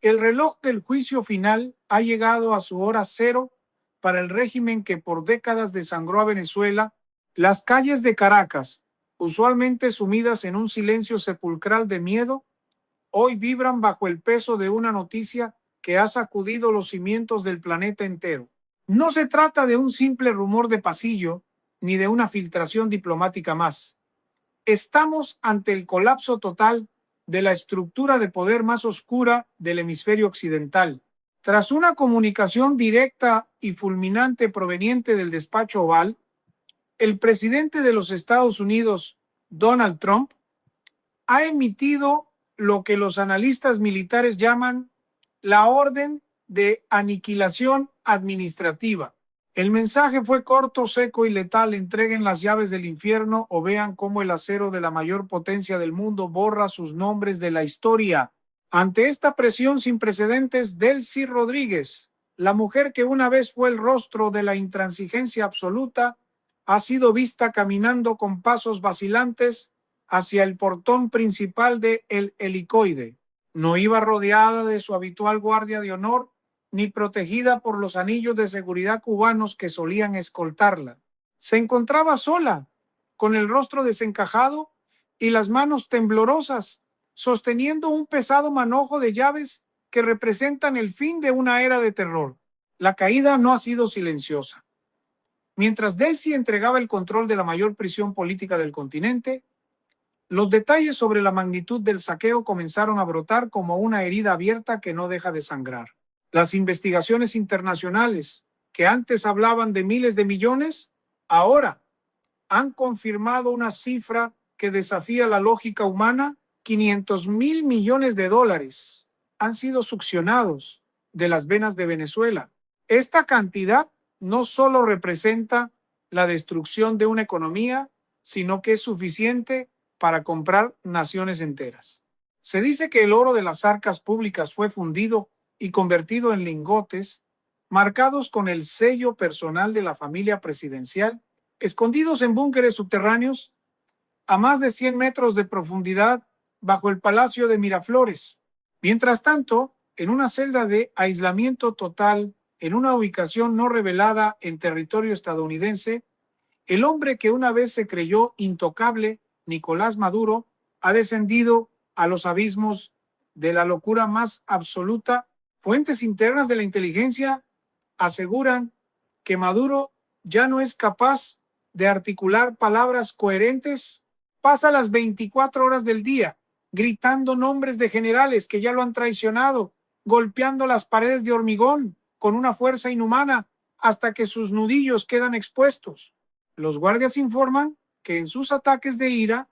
El reloj del juicio final ha llegado a su hora cero para el régimen que por décadas desangró a Venezuela. Las calles de Caracas, usualmente sumidas en un silencio sepulcral de miedo, hoy vibran bajo el peso de una noticia que ha sacudido los cimientos del planeta entero. No se trata de un simple rumor de pasillo, ni de una filtración diplomática más. Estamos ante el colapso total de la estructura de poder más oscura del hemisferio occidental. Tras una comunicación directa y fulminante proveniente del despacho Oval, el presidente de los Estados Unidos, Donald Trump, ha emitido lo que los analistas militares llaman la orden de aniquilación administrativa. El mensaje fue corto, seco y letal: entreguen las llaves del infierno o vean cómo el acero de la mayor potencia del mundo borra sus nombres de la historia. Ante esta presión sin precedentes, Delcy Rodríguez, la mujer que una vez fue el rostro de la intransigencia absoluta, ha sido vista caminando con pasos vacilantes hacia el portón principal de El Helicoide. No iba rodeada de su habitual guardia de honor, ni protegida por los anillos de seguridad cubanos que solían escoltarla. Se encontraba sola, con el rostro desencajado y las manos temblorosas, sosteniendo un pesado manojo de llaves que representan el fin de una era de terror. La caída no ha sido silenciosa. Mientras Delcy entregaba el control de la mayor prisión política del continente, los detalles sobre la magnitud del saqueo comenzaron a brotar como una herida abierta que no deja de sangrar. Las investigaciones internacionales, que antes hablaban de miles de millones, ahora han confirmado una cifra que desafía la lógica humana: 500.000 millones de dólares han sido succionados de las venas de Venezuela. Esta cantidad no solo representa la destrucción de una economía, sino que es suficiente para comprar naciones enteras. Se dice que el oro de las arcas públicas fue fundido y convertido en lingotes, marcados con el sello personal de la familia presidencial, escondidos en búnkeres subterráneos a más de 100 metros de profundidad bajo el Palacio de Miraflores. Mientras tanto, en una celda de aislamiento total, en una ubicación no revelada en territorio estadounidense, el hombre que una vez se creyó intocable, Nicolás Maduro, ha descendido a los abismos de la locura más absoluta. Fuentes internas de la inteligencia aseguran que Maduro ya no es capaz de articular palabras coherentes. Pasa las 24 horas del día gritando nombres de generales que ya lo han traicionado, golpeando las paredes de hormigón con una fuerza inhumana hasta que sus nudillos quedan expuestos. Los guardias informan que en sus ataques de ira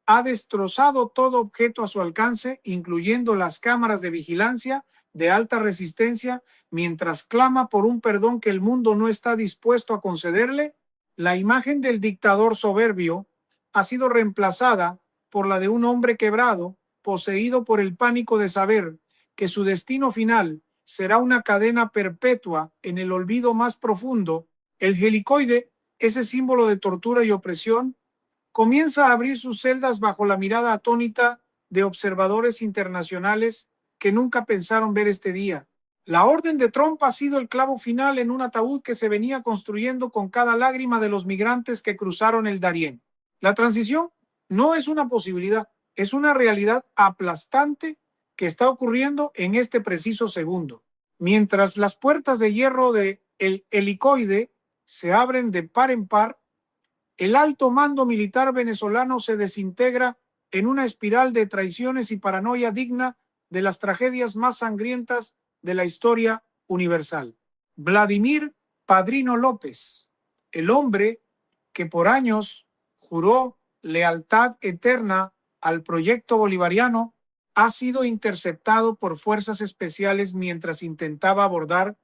ha destrozado todo objeto a su alcance, incluyendo las cámaras de vigilancia de alta resistencia, mientras clama por un perdón que el mundo no está dispuesto a concederle. La imagen del dictador soberbio ha sido reemplazada por la de un hombre quebrado, poseído por el pánico de saber que su destino final será una cadena perpetua en el olvido más profundo. El helicoide, ese símbolo de tortura y opresión, comienza a abrir sus celdas bajo la mirada atónita de observadores internacionales que nunca pensaron ver este día. La orden de Trump ha sido el clavo final en un ataúd que se venía construyendo con cada lágrima de los migrantes que cruzaron el Darién. La transición no es una posibilidad, es una realidad aplastante que está ocurriendo en este preciso segundo. Mientras las puertas de hierro de El Helicoide se abren de par en par, el alto mando militar venezolano se desintegra en una espiral de traiciones y paranoia digna de las tragedias más sangrientas de la historia universal. Vladimir Padrino López, el hombre que por años juró lealtad eterna al proyecto bolivariano, ha sido interceptado por fuerzas especiales mientras intentaba abordar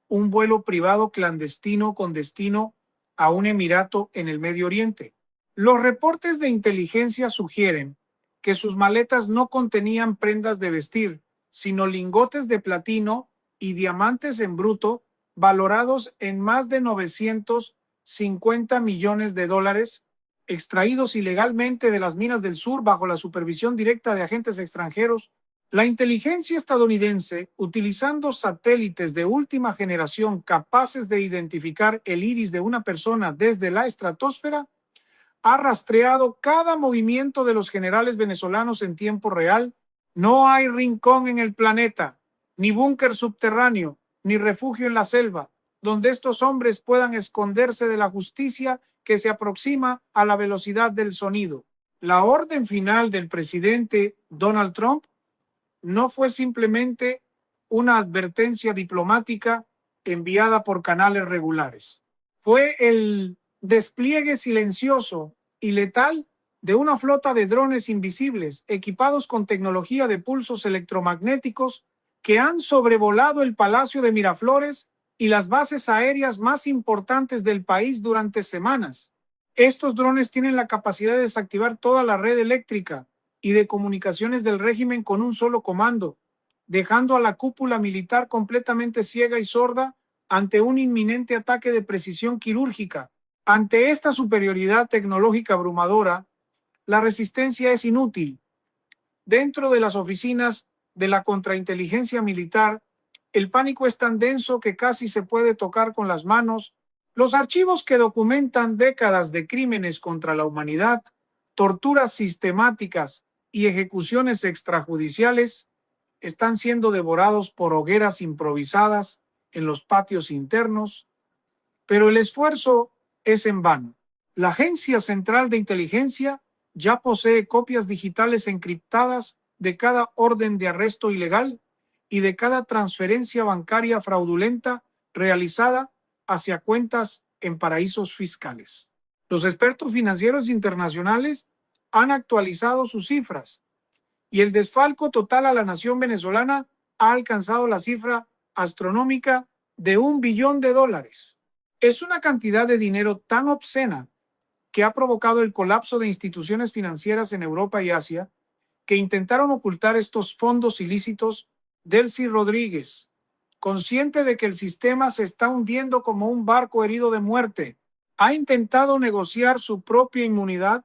un vuelo privado clandestino con destino a un emirato en el Medio Oriente. Los reportes de inteligencia sugieren que sus maletas no contenían prendas de vestir, sino lingotes de platino y diamantes en bruto valorados en más de 950 millones de dólares, extraídos ilegalmente de las minas del sur bajo la supervisión directa de agentes extranjeros. La inteligencia estadounidense, utilizando satélites de última generación capaces de identificar el iris de una persona desde la estratosfera, ha rastreado cada movimiento de los generales venezolanos en tiempo real. No hay rincón en el planeta, ni búnker subterráneo, ni refugio en la selva, donde estos hombres puedan esconderse de la justicia que se aproxima a la velocidad del sonido. La orden final del presidente Donald Trump no fue simplemente una advertencia diplomática enviada por canales regulares. Fue el despliegue silencioso y letal de una flota de drones invisibles equipados con tecnología de pulsos electromagnéticos que han sobrevolado el Palacio de Miraflores y las bases aéreas más importantes del país durante semanas. Estos drones tienen la capacidad de desactivar toda la red eléctrica y de comunicaciones del régimen con un solo comando, dejando a la cúpula militar completamente ciega y sorda ante un inminente ataque de precisión quirúrgica. Ante esta superioridad tecnológica abrumadora, la resistencia es inútil. Dentro de las oficinas de la contrainteligencia militar, el pánico es tan denso que casi se puede tocar con las manos. Los archivos que documentan décadas de crímenes contra la humanidad, torturas sistemáticas y ejecuciones extrajudiciales están siendo devorados por hogueras improvisadas en los patios internos, pero el esfuerzo es en vano. La Agencia Central de Inteligencia ya posee copias digitales encriptadas de cada orden de arresto ilegal y de cada transferencia bancaria fraudulenta realizada hacia cuentas en paraísos fiscales. Los expertos financieros internacionales han actualizado sus cifras y el desfalco total a la nación venezolana ha alcanzado la cifra astronómica de $1 billón. Es una cantidad de dinero tan obscena que ha provocado el colapso de instituciones financieras en Europa y Asia que intentaron ocultar estos fondos ilícitos. Delcy Rodríguez, consciente de que el sistema se está hundiendo como un barco herido de muerte, ha intentado negociar su propia inmunidad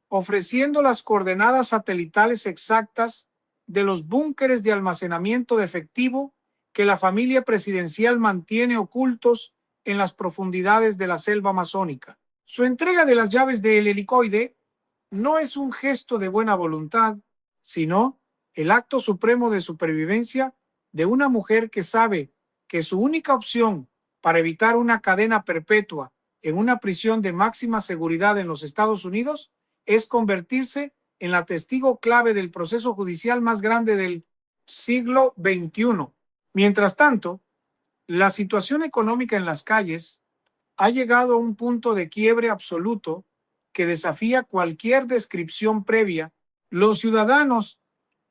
ofreciendo las coordenadas satelitales exactas de los búnkeres de almacenamiento de efectivo que la familia presidencial mantiene ocultos en las profundidades de la selva amazónica. Su entrega de las llaves del helicoide no es un gesto de buena voluntad, sino el acto supremo de supervivencia de una mujer que sabe que su única opción para evitar una cadena perpetua en una prisión de máxima seguridad en los Estados Unidos es convertirse en la testigo clave del proceso judicial más grande del siglo XXI. Mientras tanto, la situación económica en las calles ha llegado a un punto de quiebre absoluto que desafía cualquier descripción previa. Los ciudadanos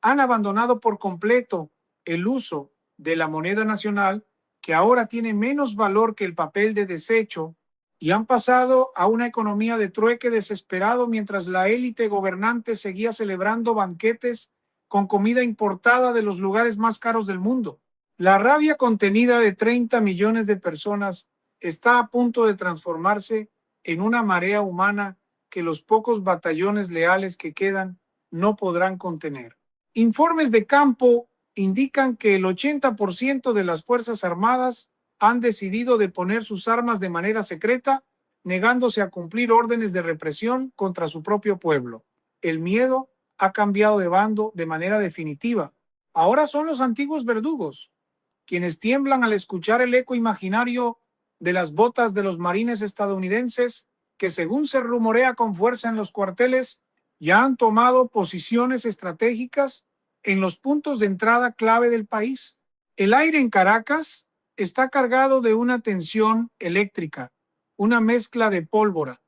han abandonado por completo el uso de la moneda nacional, que ahora tiene menos valor que el papel de desecho, y han pasado a una economía de trueque desesperado mientras la élite gobernante seguía celebrando banquetes con comida importada de los lugares más caros del mundo. La rabia contenida de 30 millones de personas está a punto de transformarse en una marea humana que los pocos batallones leales que quedan no podrán contener. Informes de campo indican que el 80% de las Fuerzas Armadas han decidido deponer sus armas de manera secreta, negándose a cumplir órdenes de represión contra su propio pueblo. El miedo ha cambiado de bando de manera definitiva. Ahora son los antiguos verdugos, quienes tiemblan al escuchar el eco imaginario de las botas de los marines estadounidenses que, según se rumorea con fuerza en los cuarteles, ya han tomado posiciones estratégicas en los puntos de entrada clave del país. El aire en Caracas está cargado de una tensión eléctrica, una mezcla de pólvora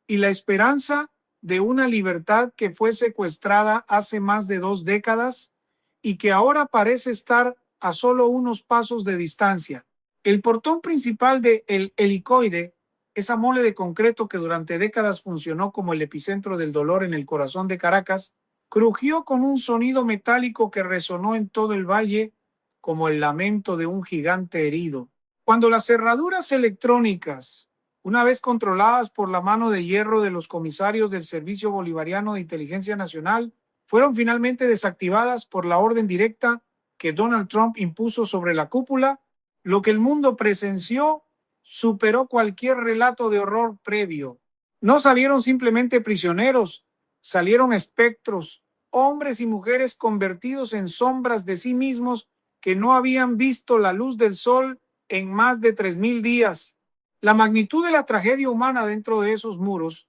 y la esperanza de una libertad que fue secuestrada hace más de 2 décadas y que ahora parece estar a solo unos pasos de distancia. El portón principal de El Helicoide, esa mole de concreto que durante décadas funcionó como el epicentro del dolor en el corazón de Caracas, crujió con un sonido metálico que resonó en todo el valle como el lamento de un gigante herido. Cuando las cerraduras electrónicas, una vez controladas por la mano de hierro de los comisarios del Servicio Bolivariano de Inteligencia Nacional, fueron finalmente desactivadas por la orden directa que Donald Trump impuso sobre la cúpula. Lo que el mundo presenció superó cualquier relato de horror previo. No salieron simplemente prisioneros, salieron espectros, hombres y mujeres convertidos en sombras de sí mismos que no habían visto la luz del sol en más de 3000 días. La magnitud de la tragedia humana dentro de esos muros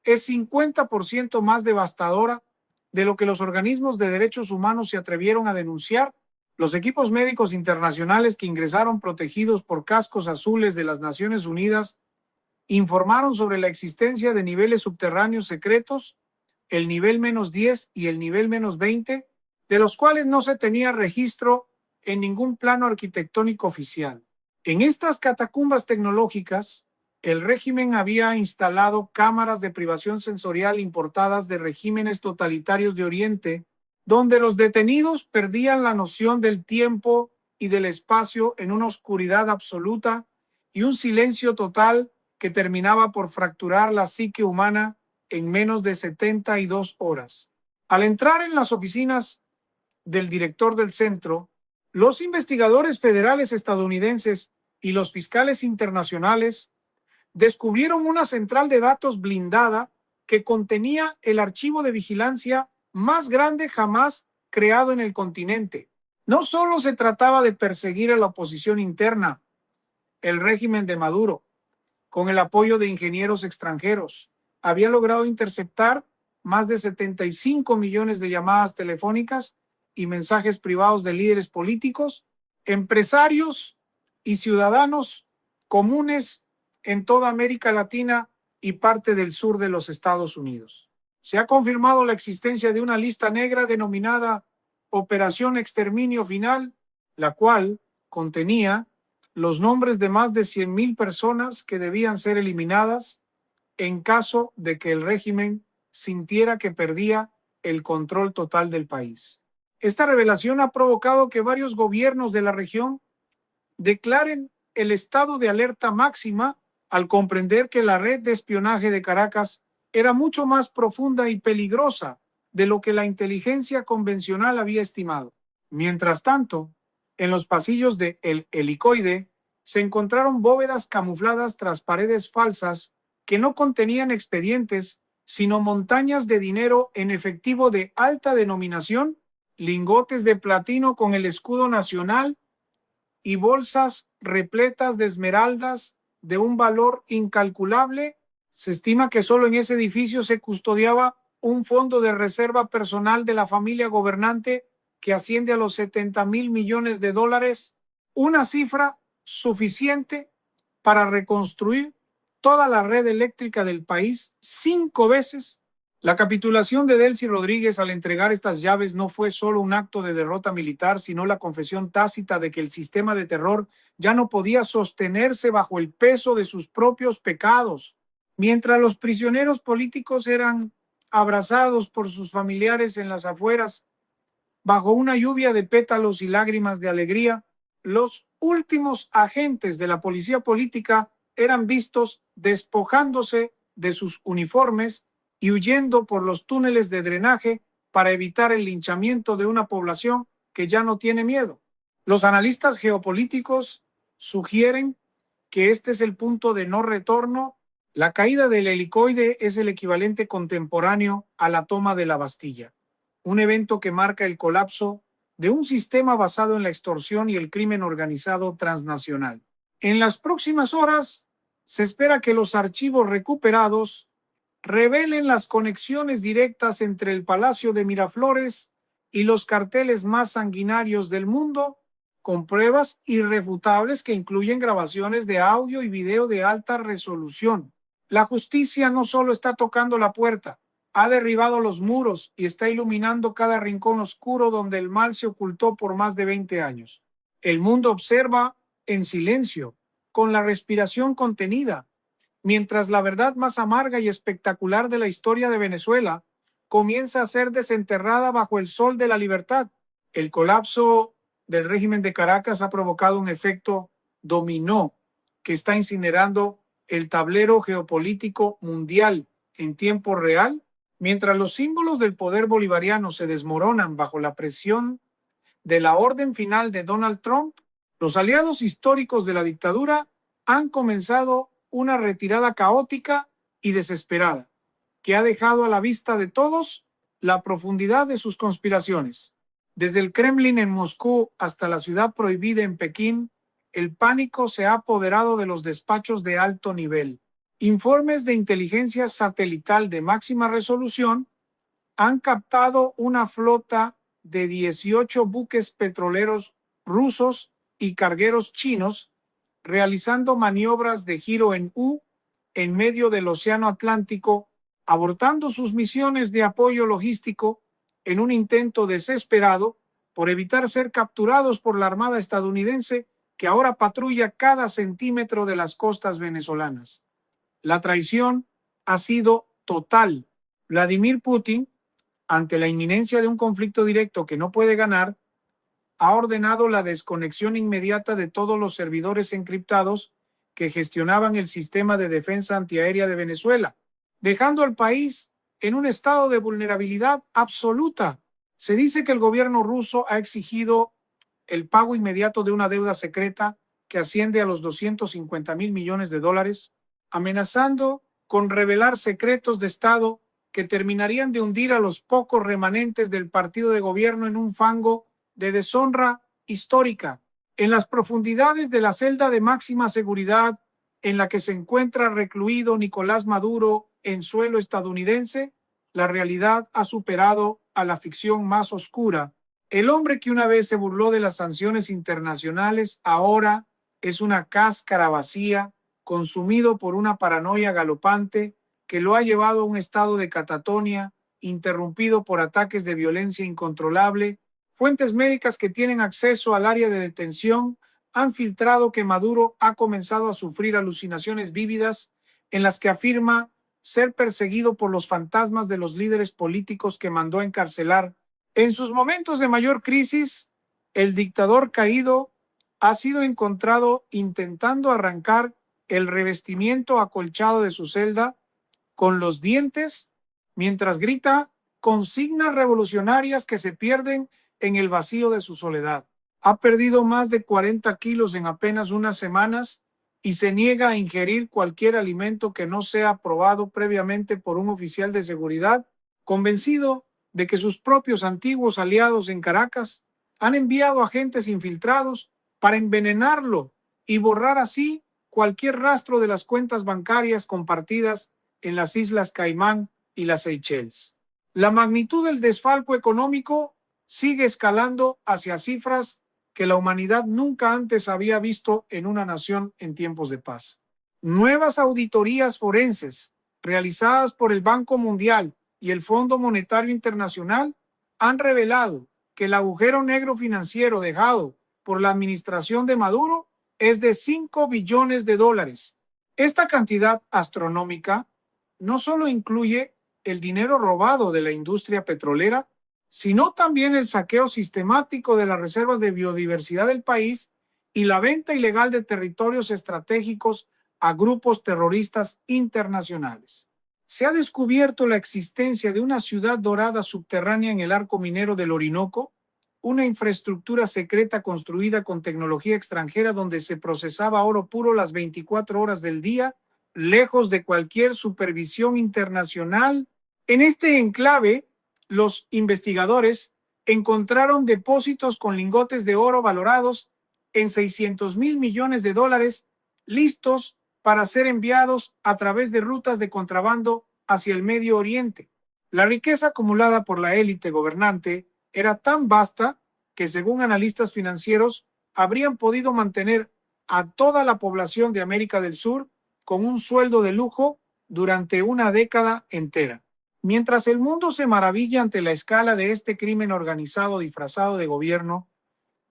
es 50% más devastadora de lo que los organismos de derechos humanos se atrevieron a denunciar. Los equipos médicos internacionales que ingresaron protegidos por cascos azules de las Naciones Unidas informaron sobre la existencia de niveles subterráneos secretos, el nivel -10 y el nivel -20, de los cuales no se tenía registro en ningún plano arquitectónico oficial. En estas catacumbas tecnológicas, el régimen había instalado cámaras de privación sensorial importadas de regímenes totalitarios de Oriente, donde los detenidos perdían la noción del tiempo y del espacio en una oscuridad absoluta y un silencio total que terminaba por fracturar la psique humana en menos de 72 horas. Al entrar en las oficinas del director del centro, los investigadores federales estadounidenses y los fiscales internacionales descubrieron una central de datos blindada que contenía el archivo de vigilancia más grande jamás creado en el continente. No solo se trataba de perseguir a la oposición interna, el régimen de Maduro, con el apoyo de ingenieros extranjeros, había logrado interceptar más de 75 millones de llamadas telefónicas y mensajes privados de líderes políticos, empresarios y ciudadanos comunes en toda América Latina y parte del sur de los Estados Unidos. Se ha confirmado la existencia de una lista negra denominada Operación Exterminio Final, la cual contenía los nombres de más de 100,000 personas que debían ser eliminadas en caso de que el régimen sintiera que perdía el control total del país. Esta revelación ha provocado que varios gobiernos de la región declaren el estado de alerta máxima al comprender que la red de espionaje de Caracas era mucho más profunda y peligrosa de lo que la inteligencia convencional había estimado. Mientras tanto, en los pasillos de El Helicoide se encontraron bóvedas camufladas tras paredes falsas que no contenían expedientes, sino montañas de dinero en efectivo de alta denominación, lingotes de platino con el escudo nacional y bolsas repletas de esmeraldas de un valor incalculable. Se estima que solo en ese edificio se custodiaba un fondo de reserva personal de la familia gobernante que asciende a los 70,000 millones de dólares, una cifra suficiente para reconstruir toda la red eléctrica del país 5 veces. La capitulación de Delcy Rodríguez al entregar estas llaves no fue solo un acto de derrota militar, sino la confesión tácita de que el sistema de terror ya no podía sostenerse bajo el peso de sus propios pecados. Mientras los prisioneros políticos eran abrazados por sus familiares en las afueras, bajo una lluvia de pétalos y lágrimas de alegría, los últimos agentes de la policía política eran vistos despojándose de sus uniformes y huyendo por los túneles de drenaje para evitar el linchamiento de una población que ya no tiene miedo. Los analistas geopolíticos sugieren que este es el punto de no retorno. La caída del Helicoide es el equivalente contemporáneo a la toma de la Bastilla, un evento que marca el colapso de un sistema basado en la extorsión y el crimen organizado transnacional. En las próximas horas se espera que los archivos recuperados revelen las conexiones directas entre el Palacio de Miraflores y los carteles más sanguinarios del mundo, con pruebas irrefutables que incluyen grabaciones de audio y video de alta resolución. La justicia no solo está tocando la puerta, ha derribado los muros y está iluminando cada rincón oscuro donde el mal se ocultó por más de 20 años. El mundo observa en silencio, con la respiración contenida, mientras la verdad más amarga y espectacular de la historia de Venezuela comienza a ser desenterrada bajo el sol de la libertad. El colapso del régimen de Caracas ha provocado un efecto dominó que está incinerando el tablero geopolítico mundial en tiempo real, Mientras los símbolos del poder bolivariano se desmoronan bajo la presión de la orden final de Donald Trump, los aliados históricos de la dictadura han comenzado una retirada caótica y desesperada, que ha dejado a la vista de todos la profundidad de sus conspiraciones. Desde el Kremlin en Moscú hasta la ciudad prohibida en Pekín, el pánico se ha apoderado de los despachos de alto nivel. Informes de inteligencia satelital de máxima resolución han captado una flota de 18 buques petroleros rusos y cargueros chinos realizando maniobras de giro en U en medio del Océano Atlántico, abortando sus misiones de apoyo logístico en un intento desesperado por evitar ser capturados por la Armada estadounidense que ahora patrulla cada centímetro de las costas venezolanas. La traición ha sido total. Vladimir Putin, ante la inminencia de un conflicto directo que no puede ganar, ha ordenado la desconexión inmediata de todos los servidores encriptados que gestionaban el sistema de defensa antiaérea de Venezuela, dejando al país en un estado de vulnerabilidad absoluta. Se dice que el gobierno ruso ha exigido el pago inmediato de una deuda secreta que asciende a los 250.000 millones de dólares, amenazando con revelar secretos de Estado que terminarían de hundir a los pocos remanentes del partido de gobierno en un fango de deshonra histórica. En las profundidades de la celda de máxima seguridad en la que se encuentra recluido Nicolás Maduro en suelo estadounidense, la realidad ha superado a la ficción más oscura. El hombre que una vez se burló de las sanciones internacionales ahora es una cáscara vacía, consumido por una paranoia galopante que lo ha llevado a un estado de catatonia, interrumpido por ataques de violencia incontrolable. Fuentes médicas que tienen acceso al área de detención han filtrado que Maduro ha comenzado a sufrir alucinaciones vívidas en las que afirma ser perseguido por los fantasmas de los líderes políticos que mandó encarcelar. En sus momentos de mayor crisis, el dictador caído ha sido encontrado intentando arrancar el revestimiento acolchado de su celda con los dientes mientras grita consignas revolucionarias que se pierden en el vacío de su soledad. Ha perdido más de 40 kilos en apenas unas semanas y se niega a ingerir cualquier alimento que no sea aprobado previamente por un oficial de seguridad, convencido de que sus propios antiguos aliados en Caracas han enviado agentes infiltrados para envenenarlo y borrar así cualquier rastro de las cuentas bancarias compartidas en las Islas Caimán y las Seychelles. La magnitud del desfalco económico sigue escalando hacia cifras que la humanidad nunca antes había visto en una nación en tiempos de paz. Nuevas auditorías forenses realizadas por el Banco Mundial y el Fondo Monetario Internacional han revelado que el agujero negro financiero dejado por la administración de Maduro es de 5 billones de dólares. Esta cantidad astronómica no solo incluye el dinero robado de la industria petrolera, sino también el saqueo sistemático de las reservas de biodiversidad del país y la venta ilegal de territorios estratégicos a grupos terroristas internacionales. Se ha descubierto la existencia de una ciudad dorada subterránea en el arco minero del Orinoco, una infraestructura secreta construida con tecnología extranjera donde se procesaba oro puro las 24 horas del día, lejos de cualquier supervisión internacional. En este enclave, los investigadores encontraron depósitos con lingotes de oro valorados en 600.000 millones de dólares, listos para ser enviados a través de rutas de contrabando hacia el Medio Oriente. La riqueza acumulada por la élite gobernante era tan vasta que, según analistas financieros, habrían podido mantener a toda la población de América del Sur con un sueldo de lujo durante una década entera. Mientras el mundo se maravilla ante la escala de este crimen organizado disfrazado de gobierno,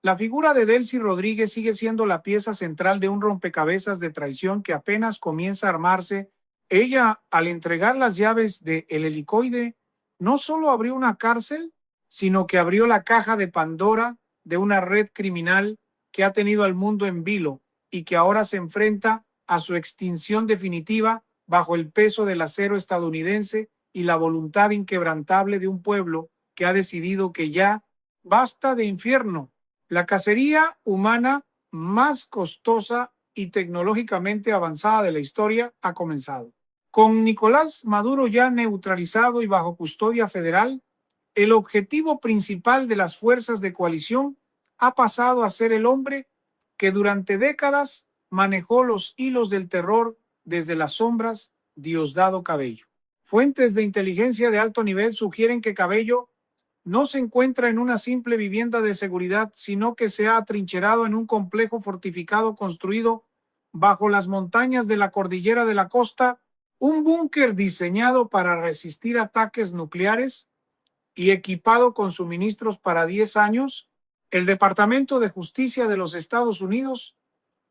la figura de Delcy Rodríguez sigue siendo la pieza central de un rompecabezas de traición que apenas comienza a armarse. Ella, al entregar las llaves del helicoide, no solo abrió una cárcel, sino que abrió la caja de Pandora de una red criminal que ha tenido al mundo en vilo y que ahora se enfrenta a su extinción definitiva bajo el peso del acero estadounidense y la voluntad inquebrantable de un pueblo que ha decidido que ya basta de infierno. La cacería humana más costosa y tecnológicamente avanzada de la historia ha comenzado. Con Nicolás Maduro ya neutralizado y bajo custodia federal, el objetivo principal de las fuerzas de coalición ha pasado a ser el hombre que durante décadas manejó los hilos del terror desde las sombras, Diosdado Cabello. Fuentes de inteligencia de alto nivel sugieren que Cabello no se encuentra en una simple vivienda de seguridad, sino que se ha atrincherado en un complejo fortificado construido bajo las montañas de la cordillera de la costa, un búnker diseñado para resistir ataques nucleares y equipado con suministros para 10 años. El Departamento de Justicia de los Estados Unidos,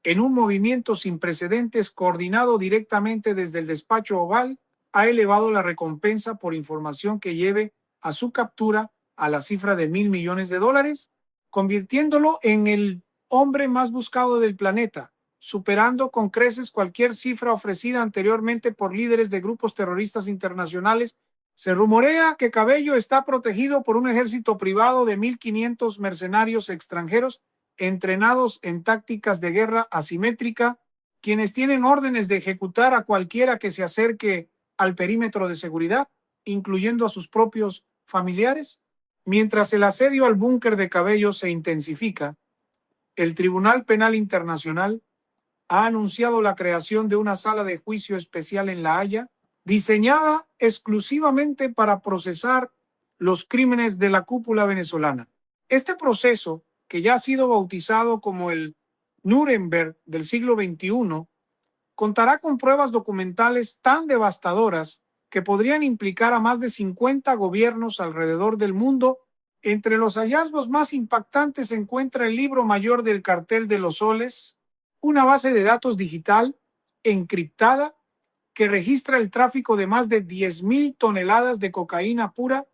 en un movimiento sin precedentes coordinado directamente desde el despacho Oval, ha elevado la recompensa por información que lleve a su captura a la cifra de $1,000 millones, convirtiéndolo en el hombre más buscado del planeta, superando con creces cualquier cifra ofrecida anteriormente por líderes de grupos terroristas internacionales. Se rumorea que Cabello está protegido por un ejército privado de 1,500 mercenarios extranjeros entrenados en tácticas de guerra asimétrica, quienes tienen órdenes de ejecutar a cualquiera que se acerque al perímetro de seguridad, incluyendo a sus propios familiares. Mientras el asedio al búnker de Cabello se intensifica, el Tribunal Penal Internacional ha anunciado la creación de una sala de juicio especial en La Haya, diseñada exclusivamente para procesar los crímenes de la cúpula venezolana. Este proceso, que ya ha sido bautizado como el Nuremberg del siglo XXI, contará con pruebas documentales tan devastadoras que podrían implicar a más de 50 gobiernos alrededor del mundo. Entre los hallazgos más impactantes se encuentra el libro mayor del cartel de los soles, una base de datos digital encriptada que registra el tráfico de más de 10,000 toneladas de cocaína pura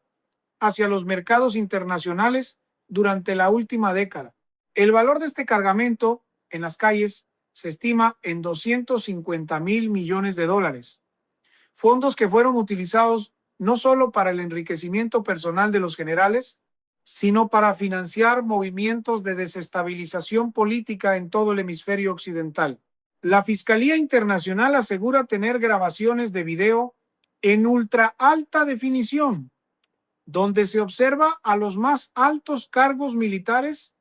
hacia los mercados internacionales durante la última década. El valor de este cargamento en las calles se estima en $250,000 millones, fondos que fueron utilizados no solo para el enriquecimiento personal de los generales, sino para financiar movimientos de desestabilización política en todo el hemisferio occidental. La Fiscalía Internacional asegura tener grabaciones de video en ultra alta definición, donde se observa a los más altos cargos militares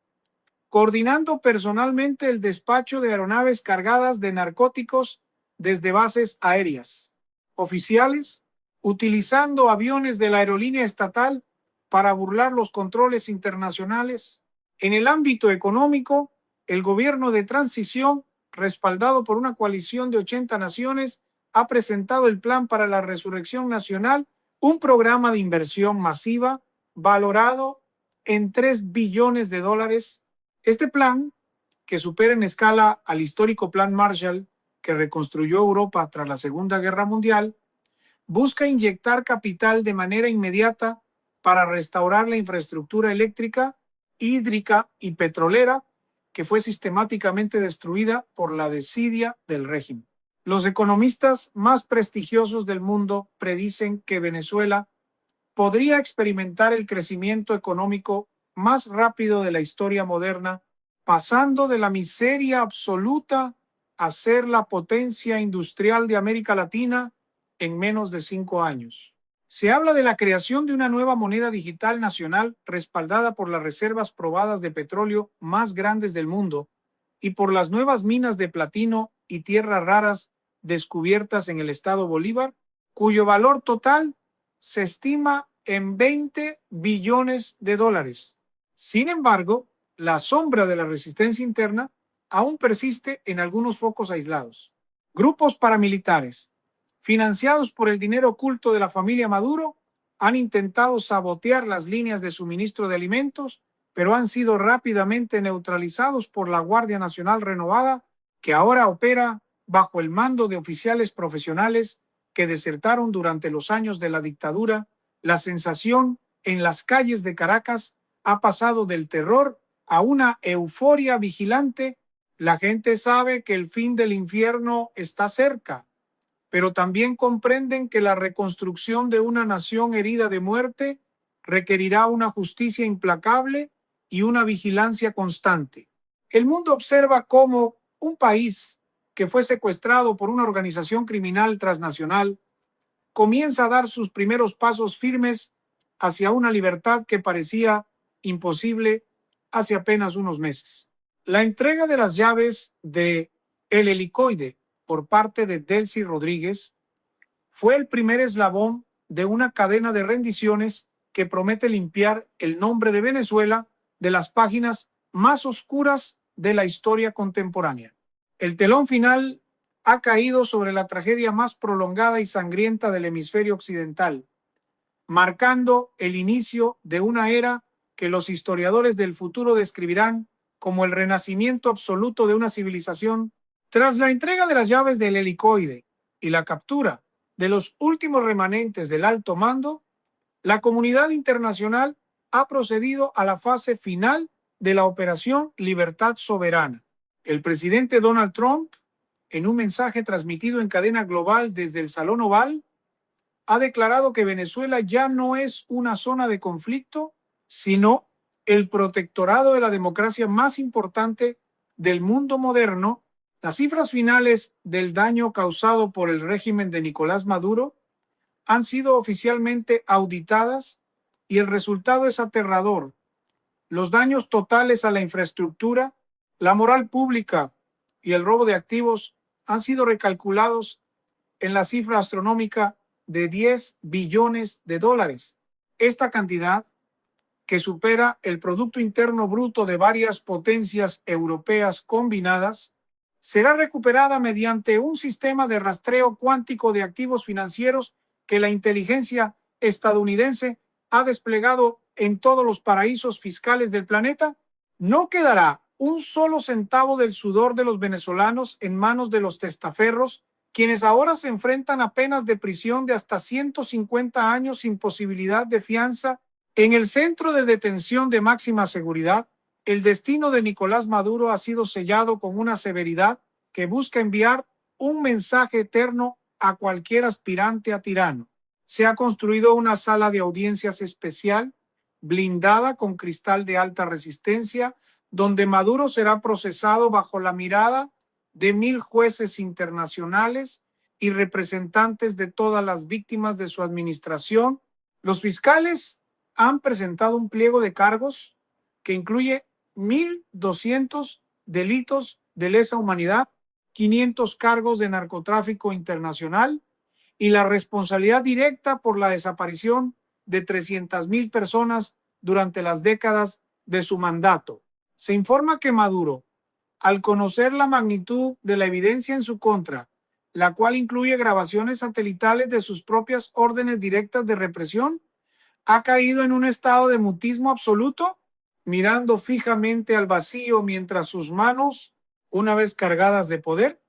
coordinando personalmente el despacho de aeronaves cargadas de narcóticos desde bases aéreas. Oficiales utilizando aviones de la aerolínea estatal para burlar los controles internacionales. En el ámbito económico, el gobierno de transición, respaldado por una coalición de 80 naciones, ha presentado el Plan para la Resurrección Nacional, un programa de inversión masiva valorado en $3 billones. Este plan, que supera en escala al histórico Plan Marshall que reconstruyó Europa tras la Segunda Guerra Mundial, busca inyectar capital de manera inmediata para restaurar la infraestructura eléctrica, hídrica y petrolera que fue sistemáticamente destruida por la desidia del régimen. Los economistas más prestigiosos del mundo predicen que Venezuela podría experimentar el crecimiento económico más rápido de la historia moderna, pasando de la miseria absoluta a ser la potencia industrial de América Latina en menos de 5 años. Se habla de la creación de una nueva moneda digital nacional respaldada por las reservas probadas de petróleo más grandes del mundo y por las nuevas minas de platino y tierras raras descubiertas en el estado Bolívar, cuyo valor total se estima en $20 billones. Sin embargo, la sombra de la resistencia interna aún persiste en algunos focos aislados. Grupos paramilitares, financiados por el dinero oculto de la familia Maduro, han intentado sabotear las líneas de suministro de alimentos, pero han sido rápidamente neutralizados por la Guardia Nacional renovada, que ahora opera bajo el mando de oficiales profesionales que desertaron durante los años de la dictadura. La sensación en las calles de Caracas ha pasado del terror a una euforia vigilante. La gente sabe que el fin del infierno está cerca, pero también comprenden que la reconstrucción de una nación herida de muerte requerirá una justicia implacable y una vigilancia constante. El mundo observa cómo un país que fue secuestrado por una organización criminal transnacional comienza a dar sus primeros pasos firmes hacia una libertad que parecía imposible hace apenas unos meses. La entrega de las llaves de El Helicoide por parte de Delcy Rodríguez fue el primer eslabón de una cadena de rendiciones que promete limpiar el nombre de Venezuela de las páginas más oscuras de la historia contemporánea. El telón final ha caído sobre la tragedia más prolongada y sangrienta del hemisferio occidental, marcando el inicio de una era que los historiadores del futuro describirán como el renacimiento absoluto de una civilización. Tras la entrega de las llaves del Helicoide y la captura de los últimos remanentes del alto mando, la comunidad internacional ha procedido a la fase final de la Operación Libertad Soberana. El presidente Donald Trump, en un mensaje transmitido en cadena global desde el Salón Oval, ha declarado que Venezuela ya no es una zona de conflicto, sino el protectorado de la democracia más importante del mundo moderno. Las cifras finales del daño causado por el régimen de Nicolás Maduro han sido oficialmente auditadas y el resultado es aterrador. Los daños totales a la infraestructura, la moral pública y el robo de activos han sido recalculados en la cifra astronómica de 10 billones de dólares. Esta cantidad, que supera el Producto Interno Bruto de varias potencias europeas combinadas, será recuperada mediante un sistema de rastreo cuántico de activos financieros que la inteligencia estadounidense ha desplegado en todos los paraísos fiscales del planeta. No quedará un solo centavo del sudor de los venezolanos en manos de los testaferros, quienes ahora se enfrentan a penas de prisión de hasta 150 años sin posibilidad de fianza. En el centro de detención de máxima seguridad, el destino de Nicolás Maduro ha sido sellado con una severidad que busca enviar un mensaje eterno a cualquier aspirante a tirano. Se ha construido una sala de audiencias especial, blindada con cristal de alta resistencia, donde Maduro será procesado bajo la mirada de 1,000 jueces internacionales y representantes de todas las víctimas de su administración. Los fiscales han presentado un pliego de cargos que incluye 1,200 delitos de lesa humanidad, 500 cargos de narcotráfico internacional y la responsabilidad directa por la desaparición de 300,000 personas durante las décadas de su mandato. Se informa que Maduro, al conocer la magnitud de la evidencia en su contra, la cual incluye grabaciones satelitales de sus propias órdenes directas de represión, ha caído en un estado de mutismo absoluto, mirando fijamente al vacío mientras sus manos, una vez cargadas de poder,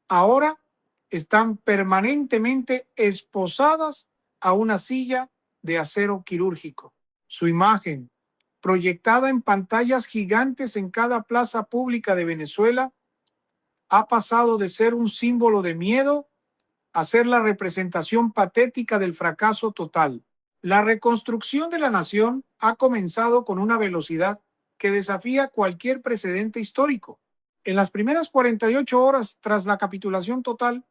ahora están permanentemente esposadas a una silla de acero quirúrgico. Su imagen, proyectada en pantallas gigantes en cada plaza pública de Venezuela, ha pasado de ser un símbolo de miedo a ser la representación patética del fracaso total. La reconstrucción de la nación ha comenzado con una velocidad que desafía cualquier precedente histórico. En las primeras 48 horas tras la capitulación total,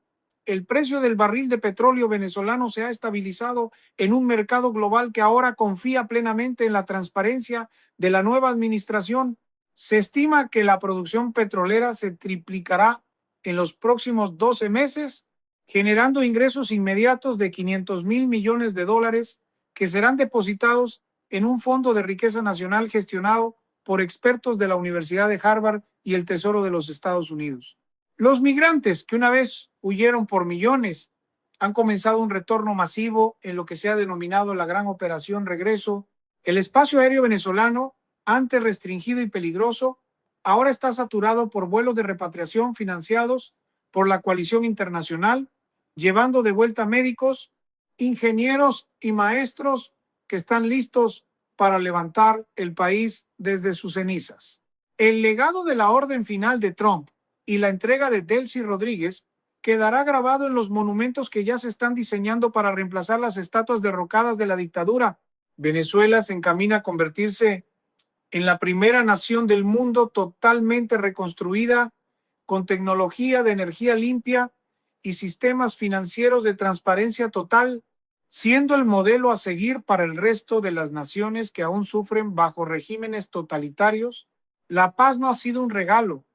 el precio del barril de petróleo venezolano se ha estabilizado en un mercado global que ahora confía plenamente en la transparencia de la nueva administración. Se estima que la producción petrolera se triplicará en los próximos 12 meses, generando ingresos inmediatos de 500,000 millones de dólares que serán depositados en un fondo de riqueza nacional gestionado por expertos de la Universidad de Harvard y el Tesoro de los Estados Unidos. Los migrantes que una vez huyeron por millones han comenzado un retorno masivo en lo que se ha denominado la Gran Operación Regreso. El espacio aéreo venezolano, antes restringido y peligroso, ahora está saturado por vuelos de repatriación financiados por la coalición internacional, llevando de vuelta médicos, ingenieros y maestros que están listos para levantar el país desde sus cenizas. El legado de la orden final de Trump y la entrega de Delcy Rodríguez quedará grabado en los monumentos que ya se están diseñando para reemplazar las estatuas derrocadas de la dictadura. Venezuela se encamina a convertirse en la primera nación del mundo totalmente reconstruida, con tecnología de energía limpia y sistemas financieros de transparencia total, siendo el modelo a seguir para el resto de las naciones que aún sufren bajo regímenes totalitarios. La paz no ha sido un regalo,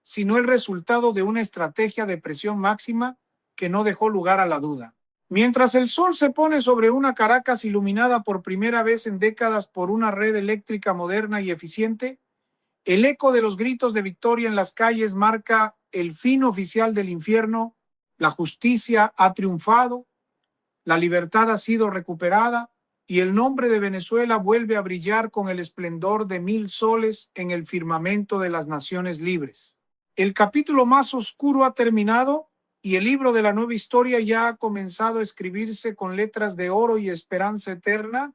sino el resultado de una estrategia de presión máxima que no dejó lugar a la duda. Mientras el sol se pone sobre una Caracas iluminada por primera vez en décadas por una red eléctrica moderna y eficiente, el eco de los gritos de victoria en las calles marca el fin oficial del infierno. La justicia ha triunfado, la libertad ha sido recuperada y el nombre de Venezuela vuelve a brillar con el esplendor de 1000 soles en el firmamento de las naciones libres. El capítulo más oscuro ha terminado y el libro de la nueva historia ya ha comenzado a escribirse con letras de oro y esperanza eterna.